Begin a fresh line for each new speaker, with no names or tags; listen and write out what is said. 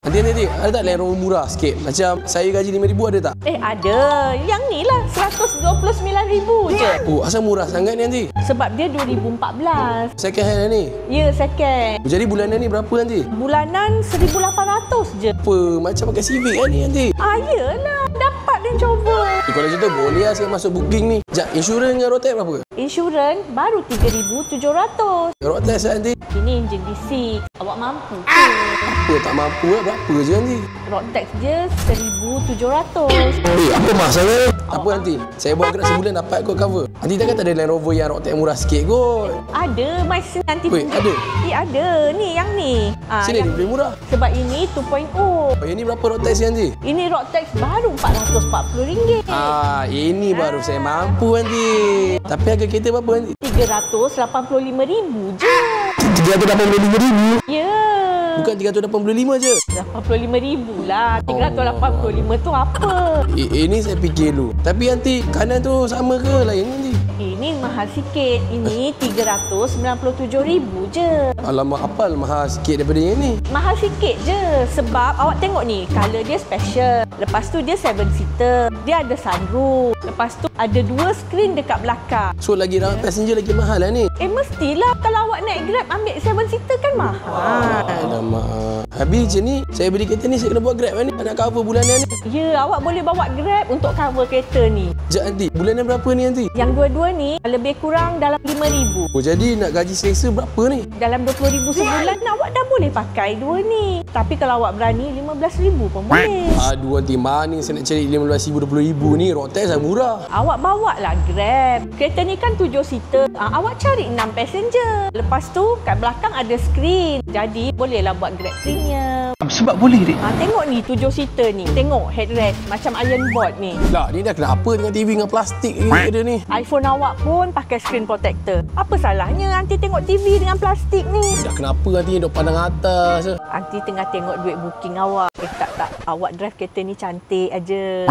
Nanti, ada tak Land Rover murah sikit? Macam saya gaji RM5,000 ada tak?
Ada. Yang ni lah RM129,000 je.
Oh, asal murah sangat ni nanti?
Sebab dia 2014.
Second hand ni?
Ya, second.
Jadi bulanan ni berapa nanti?
Bulanan RM1,800 je.
Apa? Macam pakai Civic kan ni nanti?
Yelah. Dapat dan coba.
Kalau macam tu boleh lah saya masuk booking ni. Sekejap, insurans dengan road tax berapa?
Insurans baru RM3,700.
Road tax nanti?
Ini enjin D6. Awak mampu ke?
Apa tak mampu lah, berapa je nanti?
Road tax je RM1,700.
Apa masalah? Apa nanti? Saya buat Grab sebulan dapat kot cover. Nanti takkan tak ada Land Rover yang road tax murah sikit kot?
Ada, mai nanti.
Weh, ada?
Ada. Ni, yang ni.
Sini dia boleh murah.
Sebab ini 2.0.
Oh, yang ni berapa road tax nanti?
Ini road tax baru RM440.
Ini baru saya mampu nanti. Tapi harga kereta berapa nanti?
RM385,000 je.
RM385,000?
Ya.
Bukan RM385 je?
RM85,000 lah. RM385 tu apa?
Ini saya fikir dulu. Tapi nanti kanan tu sama ke lain nanti?
Ini mahal sikit. Ini RM397,000 je.
Alamak, apal mahal sikit daripada yang ni?
Mahal sikit je. Sebab awak tengok ni, colour dia special. Lepas tu dia 7-seater. Dia ada sunroof. Lepas tu ada 2 skrin dekat belakang.
So lagi ramai passenger lagi mahal lah ni?
Mestilah. Kalau awak naik Grab ambil 7-seater kan mahal.
Alamak. Habis je ni, saya beli kereta ni saya kena buat Grab kan ni? Nak cover bulanan ni?
Ya, awak boleh bawa Grab untuk cover kereta ni.
Sekejap nanti, bulanan berapa ni nanti?
Yang dua-dua ni lebih kurang dalam RM5,000.
Oh, jadi nak gaji selesa berapa ni?
Dalam RM20,000 sebulan awak dah boleh pakai dua ni. Tapi kalau awak berani RM15,000 pun boleh.
Aduh, nanti mana saya nak cari RM15,000, RM20,000 ni? Road tax dah murah.
Awak bawa lah Grab. Kereta ni kan 7-seater. Awak cari 6 passenger. Lepas tu kat belakang ada skrin. Jadi bolehlah buat Grab Premium.
Sebab boleh dek.
Tengok ni 7-seater ni. Tengok headrest macam iron board ni.
Lah, ni dah kenapa dengan TV dengan plastik ni dia ni?
iPhone awak pun pakai screen protector. Apa salahnya nanti tengok TV dengan plastik ni?
Dah kenapa nanti duk pandang atas?
Nanti tengah tengok duit booking awak. Tak. Awak drive kereta ni cantik aja.